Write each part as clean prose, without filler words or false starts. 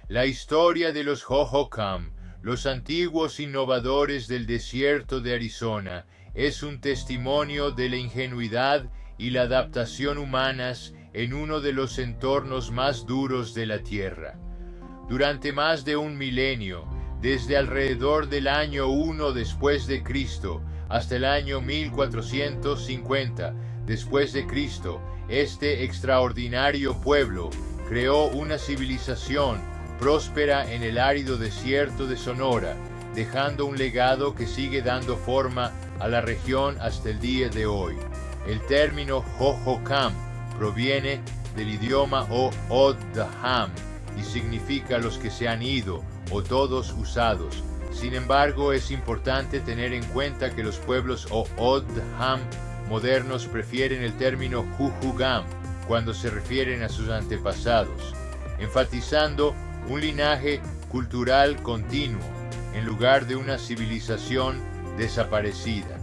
La historia de los Hohokam, los antiguos innovadores del desierto de Arizona, es un testimonio de la ingenuidad y la adaptación humanas en uno de los entornos más duros de la Tierra. Durante más de un milenio, desde alrededor del año 1 después de Cristo hasta el año 1450 después de Cristo, este extraordinario pueblo creó una civilización próspera en el árido desierto de Sonora, dejando un legado que sigue dando forma a la región hasta el día de hoy. El término Hohokam proviene del idioma O'odham y significa los que se han ido o todos usados. Sin embargo, es importante tener en cuenta que los pueblos O'odham modernos prefieren el término Huhugam cuando se refieren a sus antepasados, enfatizando un linaje cultural continuo en lugar de una civilización desaparecida.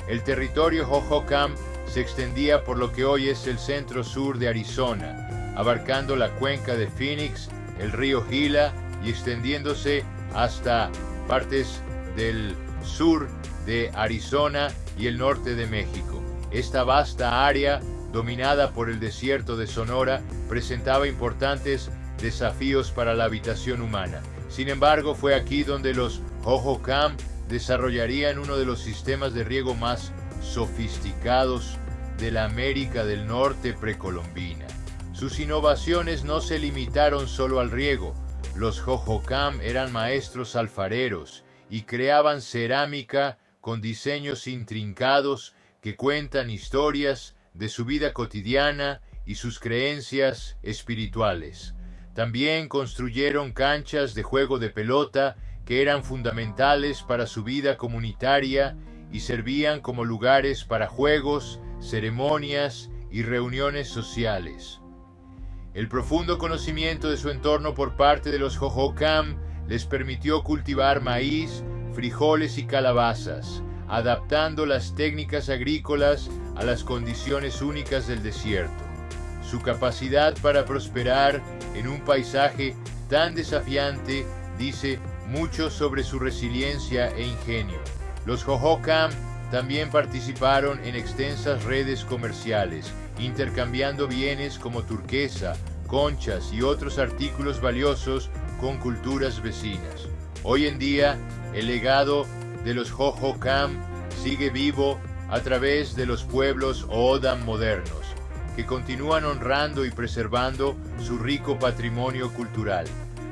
El territorio Hohokam se extendía por lo que hoy es el centro-sur de Arizona, abarcando la cuenca de Phoenix, el río Gila y extendiéndose hasta partes del sur de Arizona y el norte de México. Esta vasta área, dominada por el desierto de Sonora, presentaba importantes desafíos para la habitación humana. Sin embargo, fue aquí donde los Hohokam desarrollarían uno de los sistemas de riego más sofisticados de la América del Norte precolombina. Sus innovaciones no se limitaron solo al riego. Los Hohokam eran maestros alfareros y creaban cerámica con diseños intrincados que cuentan historias de su vida cotidiana y sus creencias espirituales. También construyeron canchas de juego de pelota que eran fundamentales para su vida comunitaria y servían como lugares para juegos, ceremonias y reuniones sociales. El profundo conocimiento de su entorno por parte de los Hohokam les permitió cultivar maíz, frijoles y calabazas, adaptando las técnicas agrícolas a las condiciones únicas del desierto. Su capacidad para prosperar en un paisaje tan desafiante dice mucho sobre su resiliencia e ingenio. Los Hohokam también participaron en extensas redes comerciales, intercambiando bienes como turquesa, conchas y otros artículos valiosos con culturas vecinas. Hoy en día, el legado de los Hohokam sigue vivo a través de los pueblos O'odham modernos, que continúan honrando y preservando su rico patrimonio cultural.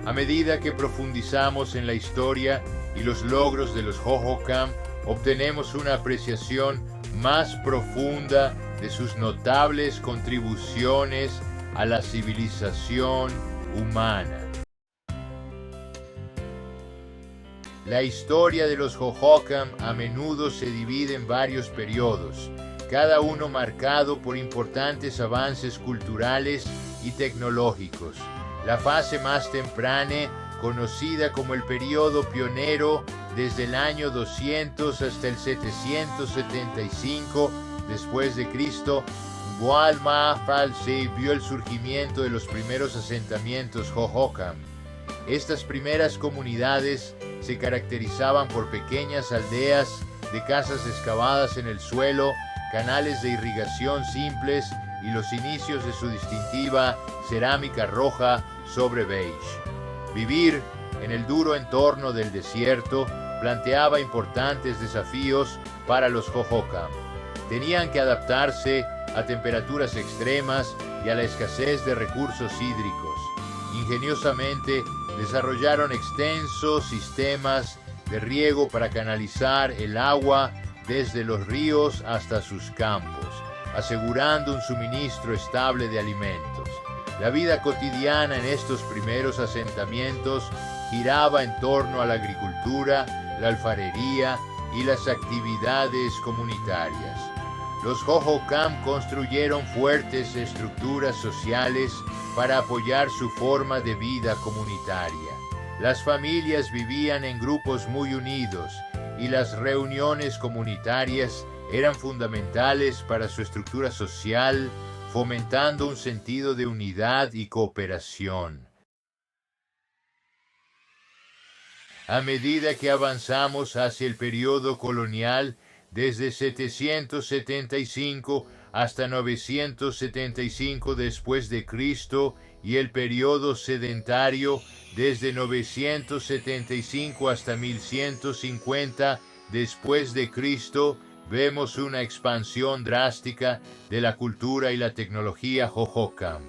A medida que profundizamos en la historia y los logros de los Hohokam, obtenemos una apreciación más profunda de sus notables contribuciones a la civilización humana. La historia de los Hohokam a menudo se divide en varios periodos, cada uno marcado por importantes avances culturales y tecnológicos. La fase más temprana, conocida como el periodo pionero, desde el año 200 hasta el 775 después de Cristo, se vio el surgimiento de los primeros asentamientos Hohokam. Estas primeras comunidades se caracterizaban por pequeñas aldeas de casas excavadas en el suelo, canales de irrigación simples y los inicios de su distintiva cerámica roja sobre beige. Vivir en el duro entorno del desierto planteaba importantes desafíos para los Hohokam. Tenían que adaptarse a temperaturas extremas y a la escasez de recursos hídricos. Ingeniosamente desarrollaron extensos sistemas de riego para canalizar el agua desde los ríos hasta sus campos, asegurando un suministro estable de alimentos. La vida cotidiana en estos primeros asentamientos giraba en torno a la agricultura, la alfarería y las actividades comunitarias. Los Hohokam construyeron fuertes estructuras sociales para apoyar su forma de vida comunitaria. Las familias vivían en grupos muy unidos y las reuniones comunitarias eran fundamentales para su estructura social, fomentando un sentido de unidad y cooperación. A medida que avanzamos hacia el periodo colonial, desde 775 hasta 975 después de Cristo, y el periodo sedentario desde 975 hasta 1150 después de Cristo, vemos una expansión drástica de la cultura y la tecnología Hohokam.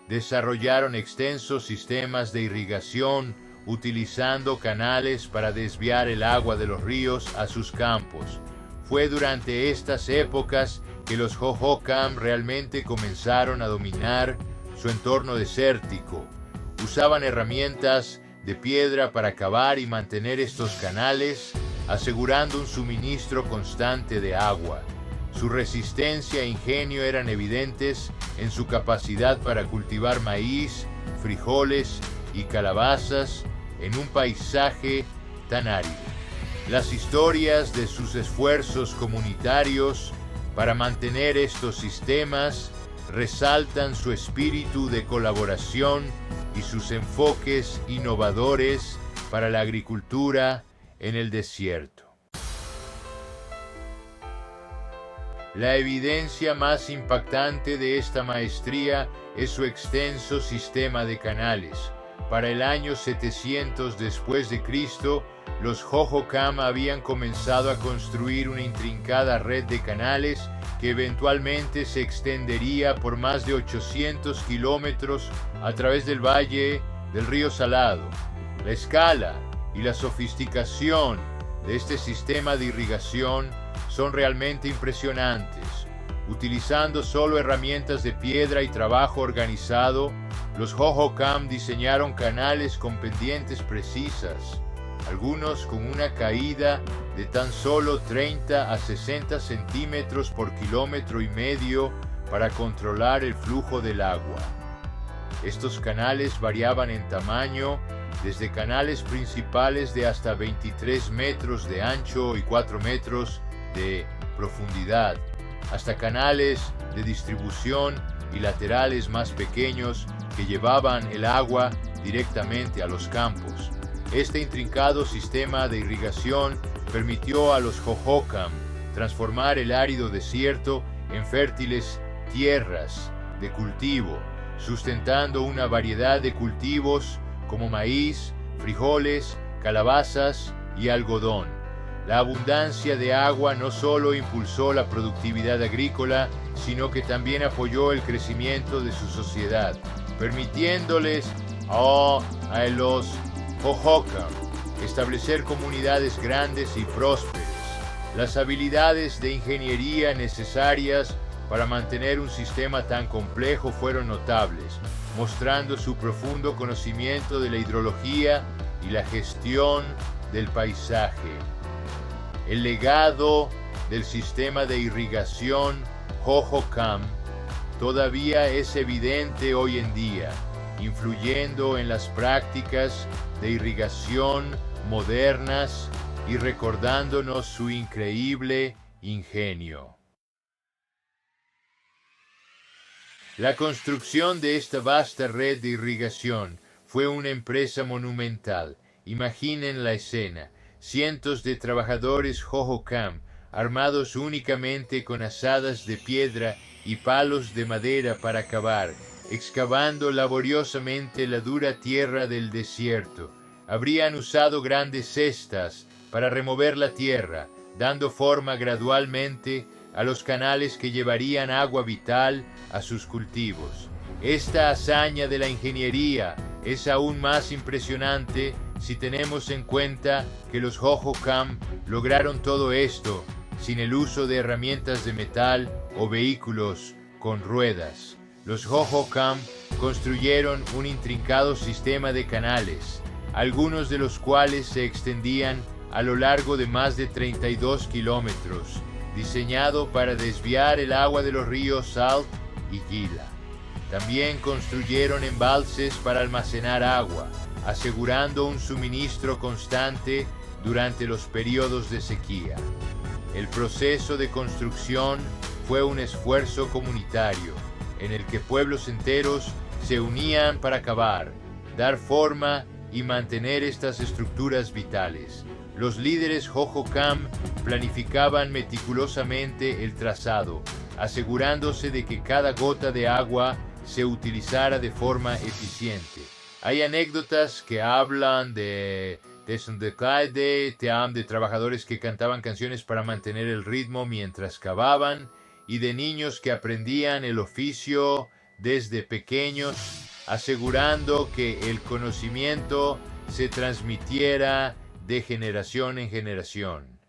Desarrollaron extensos sistemas de irrigación, utilizando canales para desviar el agua de los ríos a sus campos. Fue durante estas épocas que los Hohokam realmente comenzaron a dominar su entorno desértico. Usaban herramientas de piedra para cavar y mantener estos canales, asegurando un suministro constante de agua. Su resistencia e ingenio eran evidentes en su capacidad para cultivar maíz, frijoles y calabazas en un paisaje tan árido. Las historias de sus esfuerzos comunitarios para mantener estos sistemas resaltan su espíritu de colaboración y sus enfoques innovadores para la agricultura en el desierto. La evidencia más impactante de esta maestría es su extenso sistema de canales. Para el año 700 después de Cristo, los Hohokam habían comenzado a construir una intrincada red de canales que eventualmente se extendería por más de 800 kilómetros a través del valle del río Salado. La escala y la sofisticación de este sistema de irrigación son realmente impresionantes. Utilizando solo herramientas de piedra y trabajo organizado, los Hohokam diseñaron canales con pendientes precisas, algunos con una caída de tan solo 30 a 60 centímetros por kilómetro y medio para controlar el flujo del agua. Estos canales variaban en tamaño, desde canales principales de hasta 23 metros de ancho y 4 metros de profundidad, hasta canales de distribución y laterales más pequeños que llevaban el agua directamente a los campos. Este intrincado sistema de irrigación permitió a los Hohokam transformar el árido desierto en fértiles tierras de cultivo, sustentando una variedad de cultivos como maíz, frijoles, calabazas y algodón. La abundancia de agua no solo impulsó la productividad agrícola, sino que también apoyó el crecimiento de su sociedad, permitiéndoles a los Hohokam establecer comunidades grandes y prósperas. Las habilidades de ingeniería necesarias para mantener un sistema tan complejo fueron notables, mostrando su profundo conocimiento de la hidrología y la gestión del paisaje. El legado del sistema de irrigación Hohokam todavía es evidente hoy en día, influyendo en las prácticas de irrigación modernas y recordándonos su increíble ingenio. La construcción de esta vasta red de irrigación fue una empresa monumental. Imaginen la escena: cientos de trabajadores Hohokam, armados únicamente con azadas de piedra y palos de madera para cavar, excavando laboriosamente la dura tierra del desierto. Habrían usado grandes cestas para remover la tierra, dando forma gradualmente a los canales que llevarían agua vital a sus cultivos. Esta hazaña de la ingeniería es aún más impresionante si tenemos en cuenta que los Hohokam lograron todo esto sin el uso de herramientas de metal o vehículos con ruedas. Los Hohokam construyeron un intrincado sistema de canales, algunos de los cuales se extendían a lo largo de más de 32 kilómetros, diseñado para desviar el agua de los ríos Salt y Gila. También construyeron embalses para almacenar agua, asegurando un suministro constante durante los periodos de sequía. El proceso de construcción fue un esfuerzo comunitario, en el que pueblos enteros se unían para cavar, dar forma y mantener estas estructuras vitales. Los líderes Hohokam planificaban meticulosamente el trazado, asegurándose de que cada gota de agua se utilizara de forma eficiente. Hay anécdotas que hablan de trabajadores que cantaban canciones para mantener el ritmo mientras cavaban, y de niños que aprendían el oficio desde pequeños, asegurando que el conocimiento se transmitiera de generación en generación.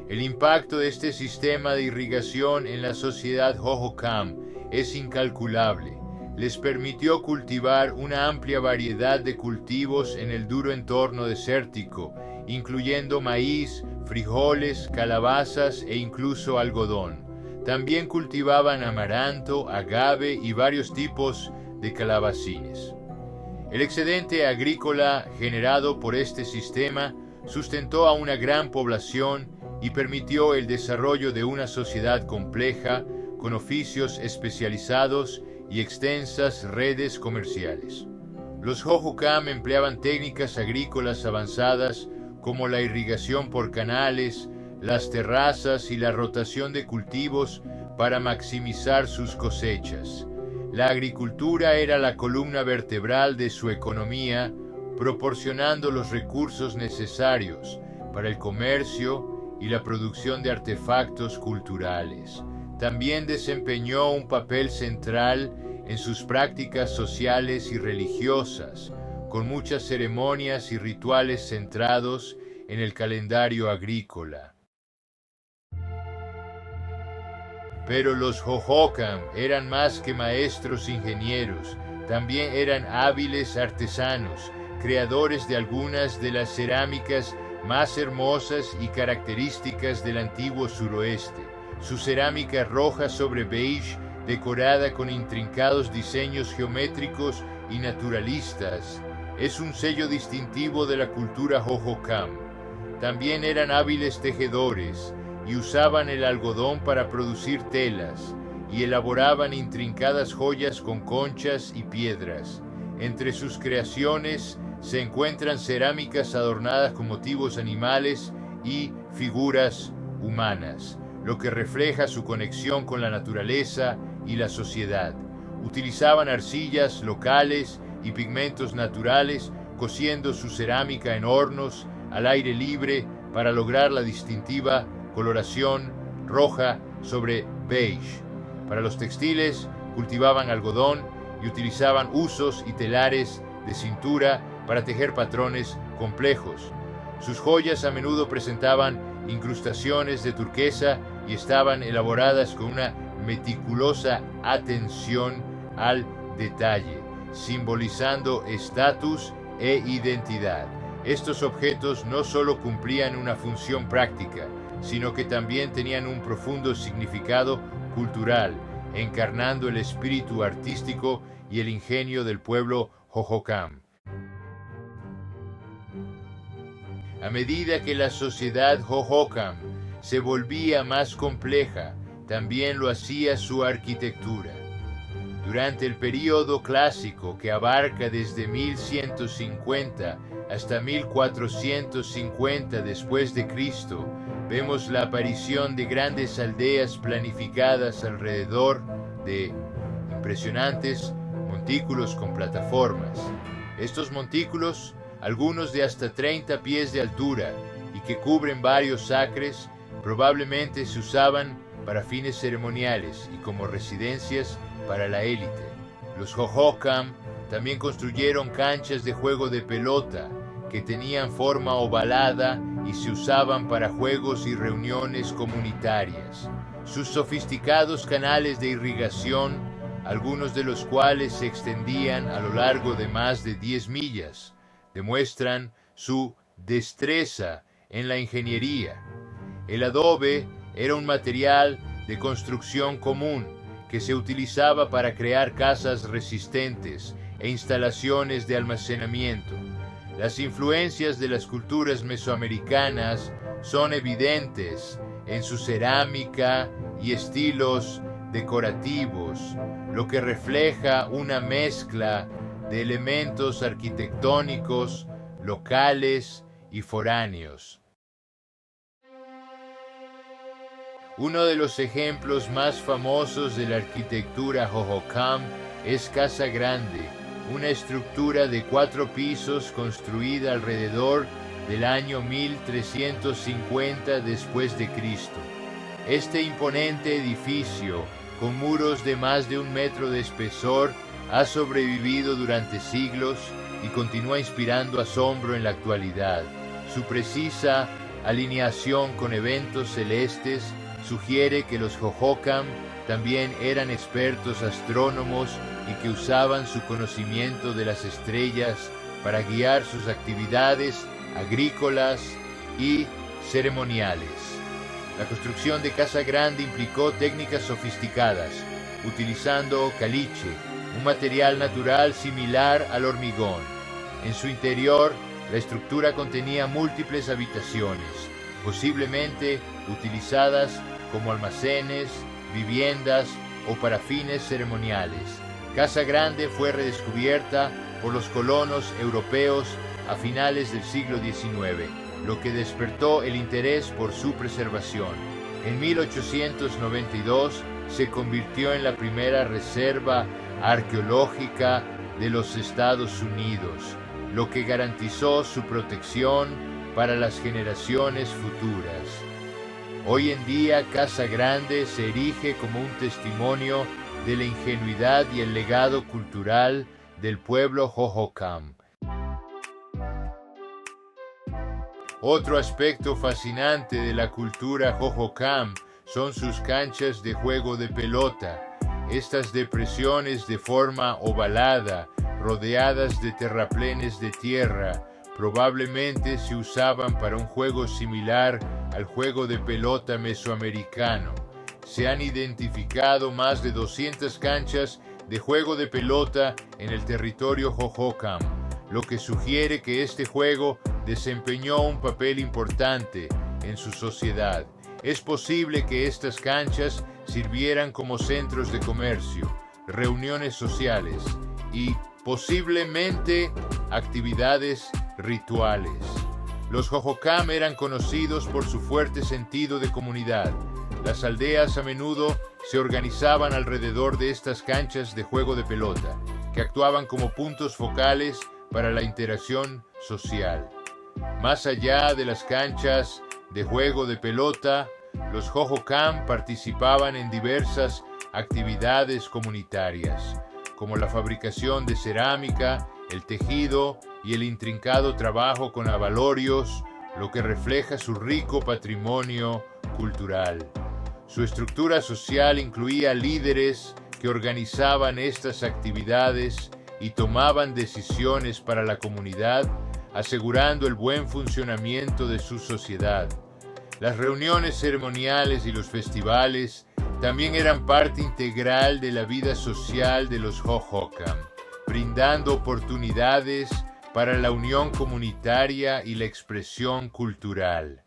El impacto de este sistema de irrigación en la sociedad Hohokam es incalculable. Les permitió cultivar una amplia variedad de cultivos en el duro entorno desértico, incluyendo maíz, frijoles, calabazas e incluso algodón. También cultivaban amaranto, agave y varios tipos de calabacines. El excedente agrícola generado por este sistema sustentó a una gran población y permitió el desarrollo de una sociedad compleja con oficios especializados y extensas redes comerciales. Los Hohokam empleaban técnicas agrícolas avanzadas como la irrigación por canales, las terrazas y la rotación de cultivos para maximizar sus cosechas. La agricultura era la columna vertebral de su economía, proporcionando los recursos necesarios para el comercio y la producción de artefactos culturales. También desempeñó un papel central en sus prácticas sociales y religiosas, con muchas ceremonias y rituales centrados en el calendario agrícola. Pero los Hohokam eran más que maestros ingenieros, también eran hábiles artesanos, creadores de algunas de las cerámicas más hermosas y características del antiguo suroeste. Su cerámica roja sobre beige, decorada con intrincados diseños geométricos y naturalistas, es un sello distintivo de la cultura Hohokam. También eran hábiles tejedores y usaban el algodón para producir telas, y elaboraban intrincadas joyas con conchas y piedras. Entre sus creaciones se encuentran cerámicas adornadas con motivos animales y figuras humanas, lo que refleja su conexión con la naturaleza y la sociedad. Utilizaban arcillas locales y pigmentos naturales, cociendo su cerámica en hornos al aire libre para lograr la distintiva coloración roja sobre beige. Para los textiles, cultivaban algodón y utilizaban usos y telares de cintura para tejer patrones complejos. Sus joyas a menudo presentaban incrustaciones de turquesa y estaban elaboradas con una meticulosa atención al detalle, simbolizando estatus e identidad. Estos objetos no solo cumplían una función práctica, sino que también tenían un profundo significado cultural, encarnando el espíritu artístico y el ingenio del pueblo Hohokam. A medida que la sociedad Hohokam se volvía más compleja, también lo hacía su arquitectura. Durante el período clásico, que abarca desde 1150 hasta 1450 después de Cristo, vemos la aparición de grandes aldeas planificadas alrededor de impresionantes montículos con plataformas. Estos montículos, algunos de hasta 30 pies de altura y que cubren varios acres, probablemente se usaban para fines ceremoniales y como residencias para la élite. Los Hohokam también construyeron canchas de juego de pelota que tenían forma ovalada y se usaban para juegos y reuniones comunitarias. Sus sofisticados canales de irrigación, algunos de los cuales se extendían a lo largo de más de 10 millas, demuestran su destreza en la ingeniería. El adobe era un material de construcción común que se utilizaba para crear casas resistentes e instalaciones de almacenamiento. Las influencias de las culturas mesoamericanas son evidentes en su cerámica y estilos decorativos, lo que refleja una mezcla de elementos arquitectónicos, locales y foráneos. Uno de los ejemplos más famosos de la arquitectura Hohokam es Casa Grande, una estructura de 4 pisos construida alrededor del año 1350 después de Cristo. Este imponente edificio, con muros de más de 1 metro de espesor, ha sobrevivido durante siglos y continúa inspirando asombro en la actualidad. Su precisa alineación con eventos celestes sugiere que los Hohokam también eran expertos astrónomos y que usaban su conocimiento de las estrellas para guiar sus actividades agrícolas y ceremoniales. La construcción de Casa Grande implicó técnicas sofisticadas, utilizando caliche, un material natural similar al hormigón. En su interior, la estructura contenía múltiples habitaciones, posiblemente utilizadas como almacenes, viviendas o para fines ceremoniales. Casa Grande fue redescubierta por los colonos europeos a finales del siglo XIX, lo que despertó el interés por su preservación. En 1892 se convirtió en la primera reserva arqueológica de los Estados Unidos, lo que garantizó su protección para las generaciones futuras. Hoy en día, Casa Grande se erige como un testimonio de la ingenuidad y el legado cultural del pueblo Hohokam. Otro aspecto fascinante de la cultura Hohokam son sus canchas de juego de pelota. Estas depresiones de forma ovalada, rodeadas de terraplenes de tierra, probablemente se usaban para un juego similar al juego de pelota mesoamericano. Se han identificado más de 200 canchas de juego de pelota en el territorio Hohokam, lo que sugiere que este juego desempeñó un papel importante en su sociedad. Es posible que estas canchas sirvieran como centros de comercio, reuniones sociales y posiblemente actividades rituales. Los Hohokam eran conocidos por su fuerte sentido de comunidad. Las aldeas a menudo se organizaban alrededor de estas canchas de juego de pelota, que actuaban como puntos focales para la interacción social. Más allá de las canchas de juego de pelota, los Hohokam participaban en diversas actividades comunitarias, como la fabricación de cerámica, el tejido y el intrincado trabajo con abalorios, lo que refleja su rico patrimonio cultural. Su estructura social incluía líderes que organizaban estas actividades y tomaban decisiones para la comunidad, asegurando el buen funcionamiento de su sociedad. Las reuniones ceremoniales y los festivales también eran parte integral de la vida social de los Hohokam, brindando oportunidades para la unión comunitaria y la expresión cultural.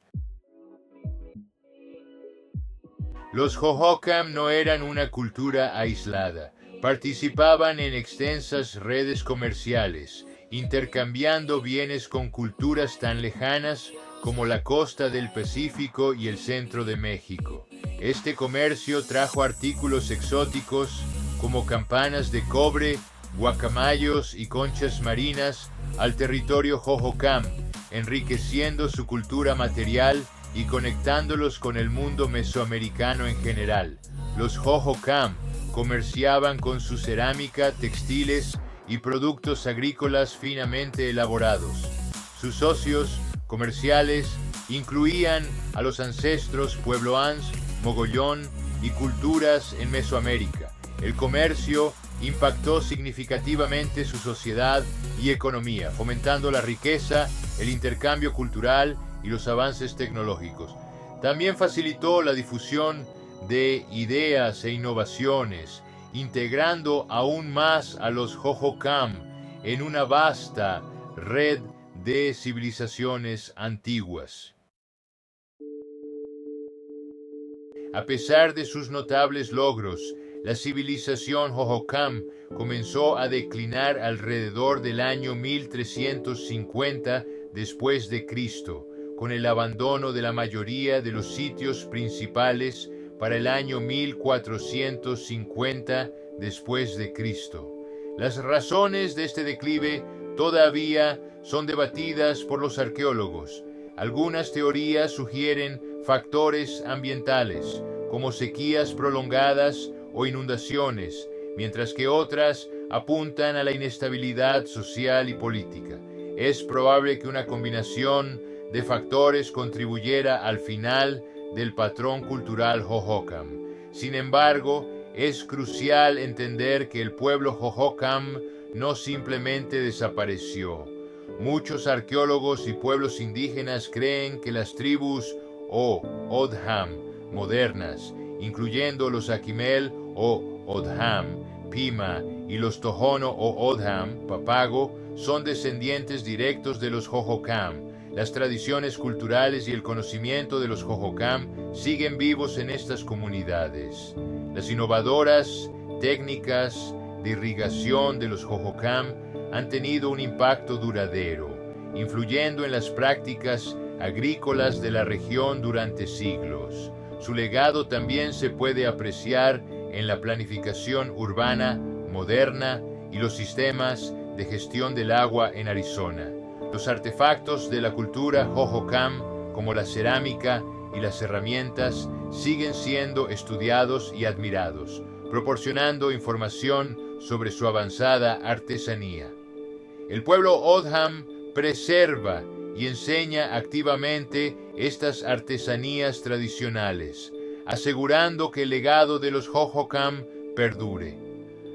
Los Hohokam no eran una cultura aislada. Participaban en extensas redes comerciales, intercambiando bienes con culturas tan lejanas como la costa del Pacífico y el centro de México. Este comercio trajo artículos exóticos como campanas de cobre, guacamayos y conchas marinas al territorio Hohokam, enriqueciendo su cultura material y conectándolos con el mundo mesoamericano en general. Los Hohokam comerciaban con su cerámica, textiles y productos agrícolas finamente elaborados. Sus socios comerciales incluían a los ancestros puebloans, mogollón y culturas en Mesoamérica. El comercio impactó significativamente su sociedad y economía, fomentando la riqueza, el intercambio cultural y los avances tecnológicos. También facilitó la difusión de ideas e innovaciones, integrando aún más a los Hohokam en una vasta red de civilizaciones antiguas. A pesar de sus notables logros, La civilización Hohokam comenzó a declinar alrededor del año 1350 después de Cristo, con el abandono de la mayoría de los sitios principales para el año 1450 después de Cristo. Las razones de este declive todavía son debatidas por los arqueólogos. Algunas teorías sugieren factores ambientales, como sequías prolongadas o inundaciones, mientras que otras apuntan a la inestabilidad social y política. Es probable que una combinación de factores contribuyera al final del patrón cultural Hohokam. Sin embargo, es crucial entender que el pueblo Hohokam no simplemente desapareció. Muchos arqueólogos y pueblos indígenas creen que las tribus o Odham modernas, incluyendo los Akimel o Odham, Pima y los Tohono o Odham, Papago, son descendientes directos de los Hohokam. Las tradiciones culturales y el conocimiento de los Hohokam siguen vivos en estas comunidades. Las innovadoras técnicas de irrigación de los Hohokam han tenido un impacto duradero, influyendo en las prácticas agrícolas de la región durante siglos. Su legado también se puede apreciar en la planificación urbana moderna y los sistemas de gestión del agua en Arizona. Los artefactos de la cultura Hohokam, como la cerámica y las herramientas, siguen siendo estudiados y admirados, proporcionando información sobre su avanzada artesanía. El pueblo Odham preserva y enseña activamente estas artesanías tradicionales, asegurando que el legado de los Hohokam perdure.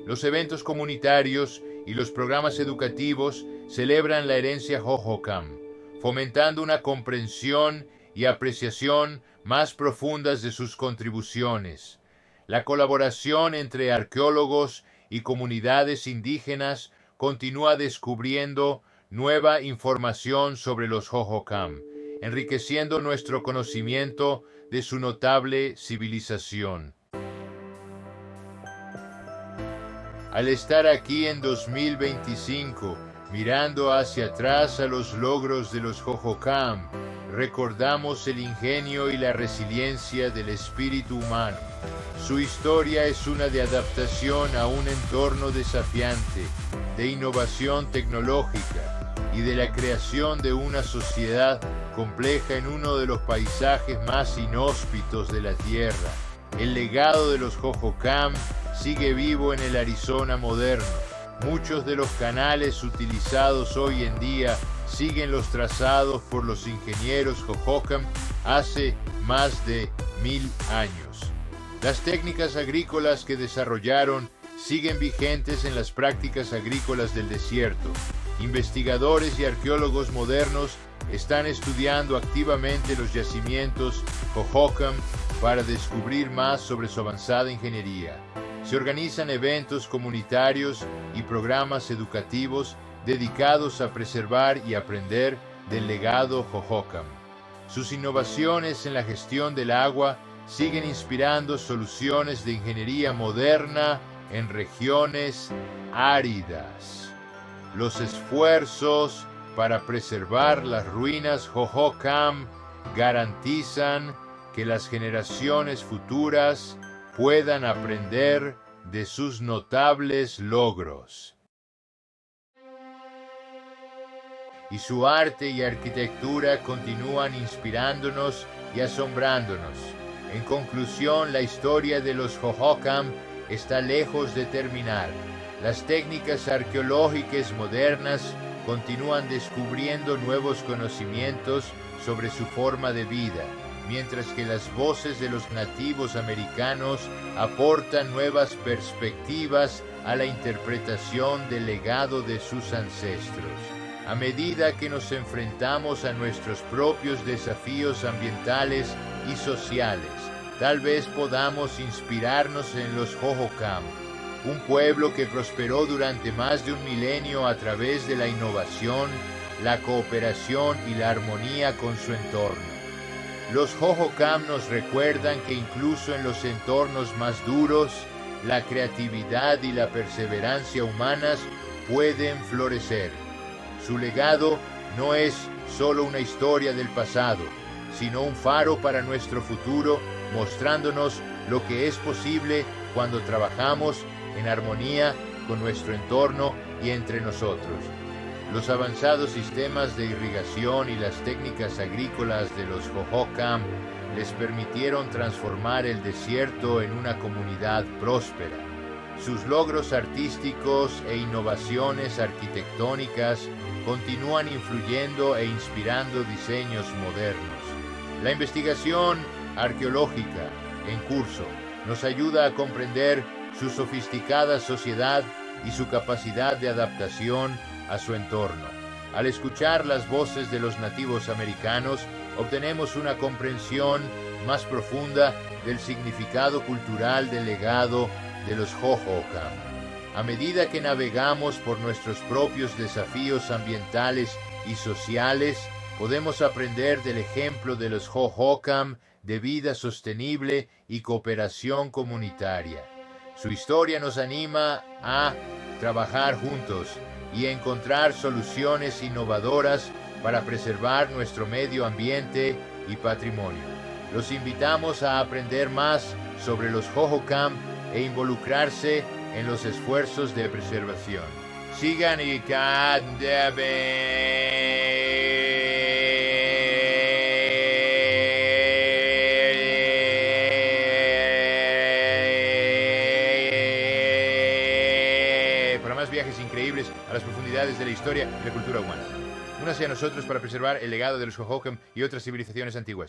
Los eventos comunitarios y los programas educativos celebran la herencia Hohokam, fomentando una comprensión y apreciación más profundas de sus contribuciones. La colaboración entre arqueólogos y comunidades indígenas continúa descubriendo nueva información sobre los Hohokam, enriqueciendo nuestro conocimiento de su notable civilización. Al estar aquí en 2025, mirando hacia atrás a los logros de los Hohokam, recordamos el ingenio y la resiliencia del espíritu humano. Su historia es una de adaptación a un entorno desafiante, de innovación tecnológica y de la creación de una sociedad compleja en uno de los paisajes más inhóspitos de la Tierra. El legado de los Hohokam sigue vivo en el Arizona moderno. Muchos de los canales utilizados hoy en día siguen los trazados por los ingenieros Hohokam hace más de 1000 años. Las técnicas agrícolas que desarrollaron siguen vigentes en las prácticas agrícolas del desierto. Investigadores y arqueólogos modernos están estudiando activamente los yacimientos Hohokam para descubrir más sobre su avanzada ingeniería. Se organizan eventos comunitarios y programas educativos dedicados a preservar y aprender del legado Hohokam. Sus innovaciones en la gestión del agua siguen inspirando soluciones de ingeniería moderna en regiones áridas. Los esfuerzos para preservar las ruinas Hohokam garantizan que las generaciones futuras puedan aprender de sus notables logros. Y su arte y arquitectura continúan inspirándonos y asombrándonos. En conclusión, la historia de los Hohokam está lejos de terminar. Las técnicas arqueológicas modernas continúan descubriendo nuevos conocimientos sobre su forma de vida, mientras que las voces de los nativos americanos aportan nuevas perspectivas a la interpretación del legado de sus ancestros. A medida que nos enfrentamos a nuestros propios desafíos ambientales y sociales, tal vez podamos inspirarnos en los Hohokam, un pueblo que prosperó durante más de un milenio a través de la innovación, la cooperación y la armonía con su entorno. Los Hohokam nos recuerdan que incluso en los entornos más duros, la creatividad y la perseverancia humanas pueden florecer. Su legado no es solo una historia del pasado, sino un faro para nuestro futuro, mostrándonos lo que es posible cuando trabajamos en armonía con nuestro entorno y entre nosotros. Los avanzados sistemas de irrigación y las técnicas agrícolas de los Hohokam les permitieron transformar el desierto en una comunidad próspera. Sus logros artísticos e innovaciones arquitectónicas continúan influyendo e inspirando diseños modernos. La investigación arqueológica en curso nos ayuda a comprender su sofisticada sociedad y su capacidad de adaptación a su entorno. Al escuchar las voces de los nativos americanos, obtenemos una comprensión más profunda del significado cultural del legado de los Hohokam. A medida que navegamos por nuestros propios desafíos ambientales y sociales, podemos aprender del ejemplo de los Hohokam de vida sostenible y cooperación comunitaria. Su historia nos anima a trabajar juntos y encontrar soluciones innovadoras para preservar nuestro medio ambiente y patrimonio. Los invitamos a aprender más sobre los Hohokam e involucrarse en los esfuerzos de preservación. Sigan y para más viajes increíbles a las profundidades de la historia y la cultura humana. Únase a nosotros para preservar el legado de los Hohokam y otras civilizaciones antiguas.